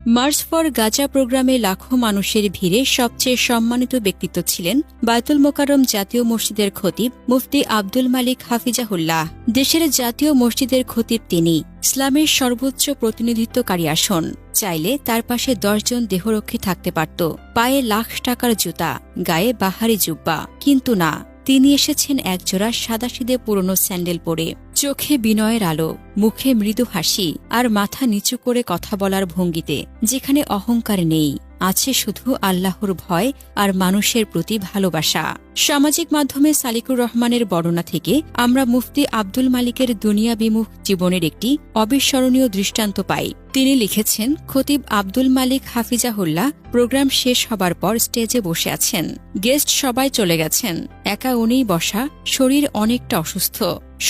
March for Gaza প্রোগ্রামে লাখো মানুষের ভিড়ে সবচেয়ে সম্মানিত ব্যক্তিত্ব ছিলেন বায়তুল মোকাররম জাতীয় মসজিদের খতিব মুফতি আব্দুল মালিক হাফিজাহুল্লাহ। দেশের জাতীয় মসজিদের খতিব তিনি, ইসলামের সর্বোচ্চ প্রতিনিধিত্বকারী আসন। চাইলে তার পাশে 10 জন দেহরক্ষী থাকতে পারত, পায়ে লাখ টাকার জুতা, গায়ে বাহারি জুব্বা, কিন্তু না, তিনি এসেছেন একজোড়া সাদাসিধে পুরনো স্যান্ডেল পরে, চোখে বিনয়ের আলো, মুখে মৃদু হাসি আর মাথা নিচু করে কথা বলার ভঙ্গিতে, যেখানে অহংকার নেই, আছে শুধু আল্লাহর ভয় আর মানুষের প্রতি ভালোবাসা। সামাজিক মাধ্যমে সালিকুর রহমানের বর্ণনা থেকে আমরা মুফতি আব্দুল মালিকের দুনিয়াবিমুখ জীবনের একটি অবিস্মরণীয় দৃষ্টান্ত পাই। তিনি লিখেছেন, খতিব আব্দুল মালিক হাফিজাহুল্লাহ প্রোগ্রাম শেষ হবার পর স্টেজে বসে আছেন। গেস্ট সবাই চলে গেছেন, একা উনিই বসা, শরীর অনেকটা অসুস্থ।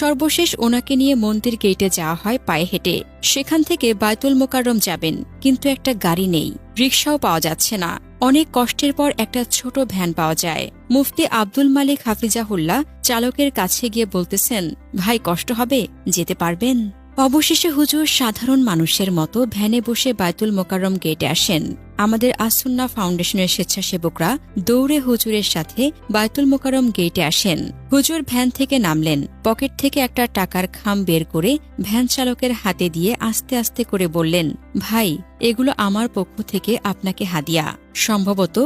সর্বশেষ ওনাকে নিয়ে মন্দির গেটে যাওয়া হয় পায়ে হেঁটে। সেখান থেকে বায়তুল মোকাররম যাবেন, কিন্তু একটা গাড়ি নেই, রিকশাও পাওয়া যাচ্ছে না। অনেক কষ্টের পর একটা ছোট ভ্যান পাওয়া যায়। মুফতি আব্দুল মালিক হাফিজাহুল্লাহ চালকের কাছে গিয়ে বলতেছেন, ভাই কষ্ট হবে, যেতে পারবেন? অবশেষে হুজুর সাধারণ মানুষের মতো ভ্যানে বসে বায়তুল মোকাররম গেটে আসেন। আমাদের আসুন্নাহ ফাউন্ডেশনের স্বেচ্ছাসেবকরা দৌড়ে হুজুরের সাথে বায়তুল মোকাররম গেটে আসেন। হুজুর ভ্যান থেকে নামলেন, পকেট থেকে একটা টাকার খাম বের করে ভ্যান চালকের হাতে দিয়ে আস্তে আস্তে করে বললেন, ভাই, এগুলো আমার পক্ষ থেকে আপনাকে হাদিয়া। সম্ভবত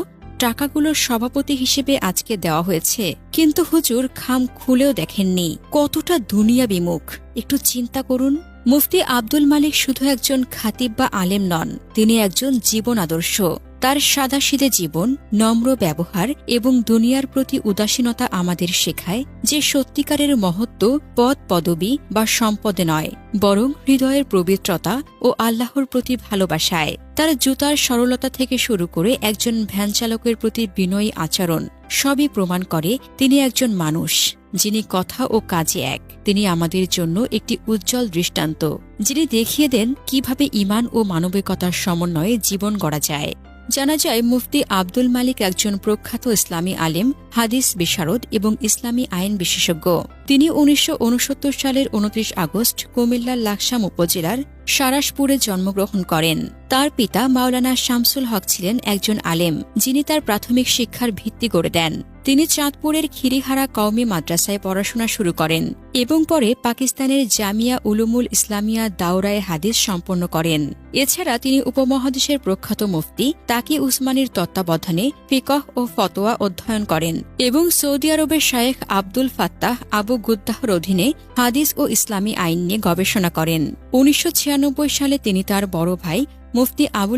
টাকাগুলোর সভাপতি হিসেবে আজকে দেওয়া হয়েছে। কিন্তু হুজুর খাম খুলেও দেখেননি। কতটা দুনিয়া বিমুখ, একটু চিন্তা করুন। মুফতি আব্দুল মালিক শুধু একজন খাতিব বা আলেম নন, তিনি একজন জীবন আদর্শ। তার সাদাসিধে জীবন, নম্র ব্যবহার এবং দুনিয়ার প্রতি উদাসীনতা আমাদের শেখায় যে সত্যিকারের মহত্ব পদ পদবি বা সম্পদে নয়, বরং হৃদয়ের পবিত্রতা ও আল্লাহর প্রতি ভালোবাসায়। তার জুতার সরলতা থেকে শুরু করে একজন ভ্যান চালকের প্রতি বিনয়ী আচরণ সবই প্রমাণ করে তিনি একজন মানুষ, যিনি কথা ও কাজে এক। তিনি আমাদের জন্য একটি উজ্জ্বল দৃষ্টান্ত, যিনি দেখিয়ে দেন কিভাবে ঈমান ও মানবিকতার সমন্বয়ে জীবন গড়া যায়। জানা যায়, মুফতি আব্দুল মালিক একজন প্রখ্যাত ইসলামী আলেম, হাদিস বিশারদ এবং ইসলামী আইন বিশেষজ্ঞ। তিনি 1969 সালের 29 আগস্ট কুমিল্লার লাকসাম উপজেলার সারাসপুরে জন্মগ্রহণ করেন। তার পিতা মাওলানা শামসুল হক ছিলেন একজন আলেম, যিনি তার প্রাথমিক শিক্ষার ভিত্তি গড়ে দেন। তিনি চাঁদপুরের খিরিহারা কওমি মাদ্রাসায় পড়াশোনা শুরু করেন এবং পরে পাকিস্তানের জামিয়া উলুমুল ইসলামিয়া দাওরায়ে হাদিস সম্পন্ন করেন। এছাড়া তিনি উপমহাদেশের প্রখ্যাত মুফতি তাকি উসমানীর তত্ত্বাবধানে ফিকহ ও ফতোয়া অধ্যয়ন করেন এবং সৌদি আরবের শায়েখ আব্দুল ফাত্তাহ আবু গুদ্দাহর অধীনে হাদিস ও ইসলামী আইন নিয়ে গবেষণা করেন। 1996 সালে তিনি তার বড় ভাই মুফতি আবুল